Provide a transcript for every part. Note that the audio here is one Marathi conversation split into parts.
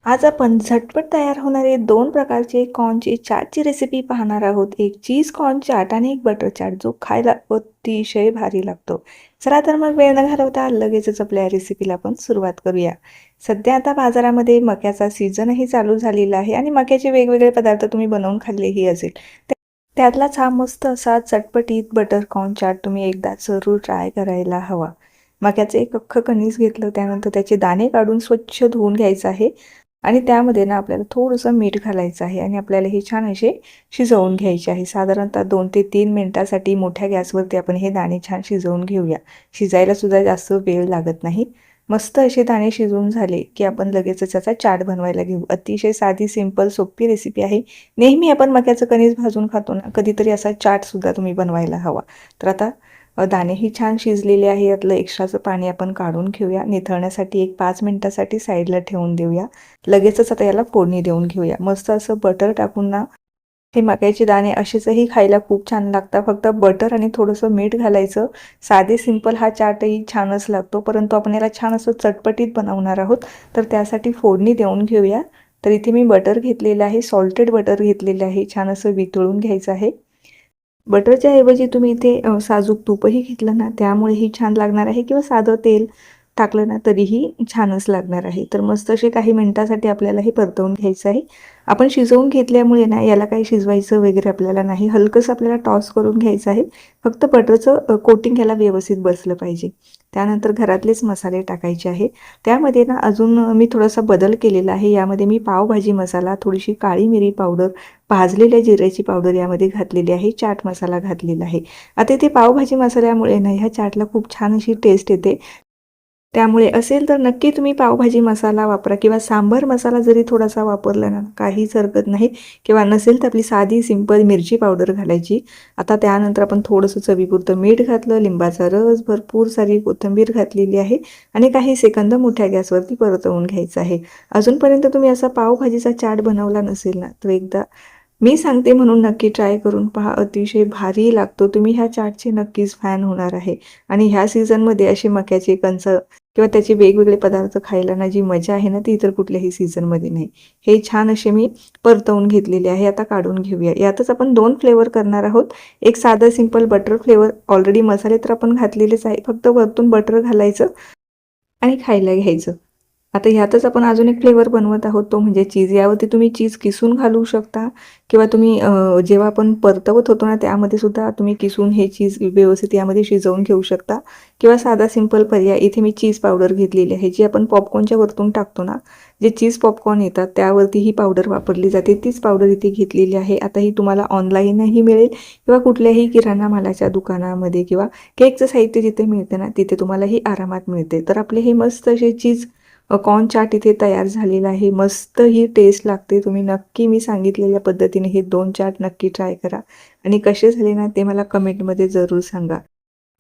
आज आपण झटपट तयार होणारे दोन प्रकारचे कॉर्नची चाटची रेसिपी पाहणार आहोत. एक चीज कॉर्न चाट आणि एक बटर चाट, जो खायला अतिशय भारी लागतो. चला तर मग वेळ न घालवता लगेचच आपल्या रेसिपीला आपण सुरुवात करूया. सध्या आता बाजारामध्ये मक्याचा सीझनही चालू झालेला आहे आणि मक्याचे वेगवेगळे पदार्थ तुम्ही बनवून खाल्लेही असेल. त्यातलाच हा मस्त असा चटपटीत बटर कॉर्न चाट तुम्ही एकदा जरूर ट्राय करायला हवा. मक्याचं एक अख्खं कणीस घेतलं, त्यानंतर त्याचे दाणे काढून स्वच्छ धुवून घ्यायचं आहे आणि त्यामध्ये ना आपल्याला थोडंसं मीठ घालायचं आहे आणि आपल्याला हे छान असे शिजवून घ्यायचे आहे. साधारणतः 2 ते 3 मिनिटासाठी मोठ्या गॅसवरती आपण हे दाणे छान शिजवून घेऊया. शिजायला सुद्धा जास्त वेळ लागत नाही. मस्त असे दाणे शिजवून झाले की आपण लगेचच त्याचा चाट बनवायला घेऊ. अतिशय साधी, सिंपल, सोपी रेसिपी आहे. नेहमी आपण मक्याचं कणीस भाजून खातो ना, कधीतरी असा चाटसुद्धा तुम्ही बनवायला हवा. तर आता दाणेही छान शिजलेले आहे. यातलं एक्स्ट्राचं पाणी आपण काढून घेऊया. निथळण्यासाठी एक 5 मिनिटासाठी साईडला ठेवून देऊया. लगेचच आता याला फोडणी देऊन घेऊया. मस्त असं बटर टाकून ना हे मक्याचे दाणे असेचही खायला खूप छान लागतात. फक्त बटर आणि थोडंसं मीठ घालायचं. साधे सिंपल हा चाटही छानच लागतो, परंतु आपण याला छान असं चटपटीत बनवणार आहोत. तर त्यासाठी फोडणी देऊन घेऊया. तर इथे मी बटर घेतलेलं आहे, सॉल्टेड बटर घेतलेलं आहे. छान असं वितळून घ्यायचं आहे. बटरच्या ऐवजी तुम्ही इथे साजूक तूपही घेतलं ना, त्यामुळेही छान लागणार आहे, किंवा साधं तेल टाकलं ना तरीही छानच लागणार आहे. तर मस्त असे काही मिनिटासाठी आपल्याला हे परतवून घ्यायचं आहे. आपण शिजवून घेतल्यामुळे ना याला काही शिजवायचं वगैरे आपल्याला नाही. हलकंसं आपल्याला टॉस करून घ्यायचं आहे. फक्त बटरचं कोटिंग याला व्यवस्थित बसलं पाहिजे. त्यानंतर घरातलेच मसाले टाकायचे आहे. त्यामध्ये ना अजून मी थोडासा बदल केलेला आहे. यामध्ये मी पावभाजी मसाला, थोडीशी काळी मिरी पावडर, भाजलेल्या जिऱ्याची पावडर यामध्ये घातलेली आहे. चाट मसाला घातलेला आहे. आता ते पावभाजी मसाल्यामुळे ना ह्या चाटला खूप छान अशी टेस्ट येते. त्यामुळे असेल तर नक्की तुम्ही पावभाजी मसाला वापरा, किंवा सांबर मसाला जरी थोडासा वापरला ना काहीच हरकत नाही. किंवा नसेल तर आपली साधी सिंपल मिरची पावडर घालायची. आता त्यानंतर आपण थोडंसं चवीपुरतं मीठ घातलं, लिंबाचा रस, भरपूर सारी कोथिंबीर घातलेली आहे आणि काही सेकंद मोठ्या गॅसवरती परतवून घ्यायचं आहे. अजूनपर्यंत तुम्ही असा पावभाजीचा चाट बनवला नसेल ना, तर एकदा मी सांगते म्हणून नक्की ट्राय करून पहा. अतिशय भारी लागतो. तुम्ही ह्या चाटचे नक्कीच फॅन होणार आहे. आणि ह्या सीझनमध्ये असे मक्याचे कंस किंवा त्याचे वेगवेगळे पदार्थ खायला ना जी मजा आहे ना, ती इतर कुठल्याही सीझनमध्ये नाही. हे छान असे मी परतवून घेतलेले आहे. आता काढून घेऊया. यातच आपण 2 फ्लेवर करणार आहोत. एक साधं सिंपल बटर फ्लेवर. ऑलरेडी मसाले तर आपण घातलेलेच आहे, फक्त वरतून बटर घालायचं आणि खायला घ्यायचं. आता ह्यातच आपण अजून एक फ्लेवर बनवत आहोत, तो म्हणजे चीज. यावरती तुम्ही चीज किसून घालू शकता, किंवा तुम्ही जेव्हा आपण परतवत होतो ना त्यामध्ये सुद्धा तुम्ही किसून हे चीज व्यवस्थित यामध्ये शिजवून घेऊ शकता. किंवा साधा सिंपल पर्याय, इथे मी चीज पावडर घेतलेली आहे, जी आपण पॉपकॉर्नच्या वरतून टाकतो ना, जे चीज पॉपकॉर्न येतात त्यावरती ही पावडर वापरली जाते. तीच पावडर इथे घेतलेली आहे. आता ही तुम्हाला ऑनलाईनही मिळेल, किंवा कुठल्याही किराणा मालाच्या दुकानामध्ये, किंवा केकचं साहित्य जिथे मिळते ना तिथे तुम्हाला ही आरामात मिळते. तर आपले हे मस्त असे चीज कॉर्न चाट इथे तयार झालेला आहे. मस्त ही टेस्ट लागते. तुम्ही नक्की मी सांगितलेल्या पद्धतीने हे 2 चाट नक्की ट्राय करा आणि कसे झाले ना ते मला कमेंटमध्ये जरूर सांगा.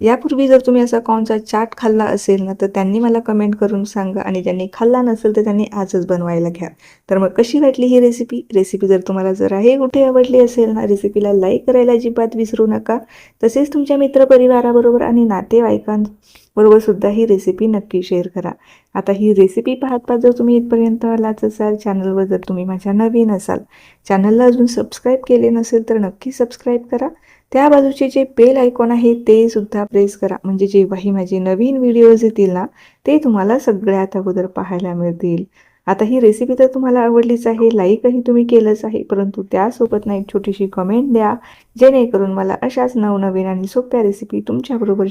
यापूर्वी जर तुम्ही असा कॉर्नचा चाट खाल्ला असेल ना, तर त्यांनी मला कमेंट करून सांगा, आणि ज्यांनी खाल्ला नसेल तर त्यांनी आजच बनवायला घ्या. तर मग कशी वाटली ही रेसिपी जर तुम्हाला जराही कुठे आवडली असेल ना, रेसिपीला लाईक करायला अजिबात विसरू नका. तसेच तुमच्या मित्रपरिवाराबरोबर आणि नातेवाईकांबरोबर सुद्धा ही रेसिपी नक्की शेअर करा. आता ही रेसिपी पाहत जर तुम्ही इथपर्यंत आलाच असाल, चॅनलवर जर तुम्ही माझ्या नवीन असाल, चॅनलला अजून सबस्क्राईब केले नसेल तर नक्की सबस्क्राईब करा. त्या बाजूचे जे बेल आयकॉन आहे ते सुद्धा प्रेस करा, म्हणजे जेव्हाही माझे नवीन व्हिडिओज येतील ना ते तुम्हाला सगळ्यात अगोदर पाहायला मिळतील. आता ही रेसिपी तर तुम्हाला आवडलीच आहे, लाईकही तुम्ही केलंच आहे, परंतु त्यासोबत ना एक छोटीशी कमेंट द्या, जेणेकरून मला अशाच नवनवीन आणि सोप्या रेसिपी तुमच्याबरोबर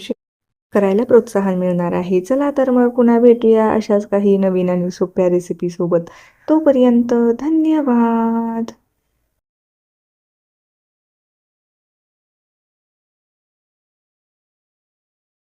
करायला प्रोत्साहन मिळणार आहे. चला तर मग पुन्हा भेटूया अशाच काही नवीन आणि सोप्या रेसिपीसोबत. तोपर्यंत धन्यवाद.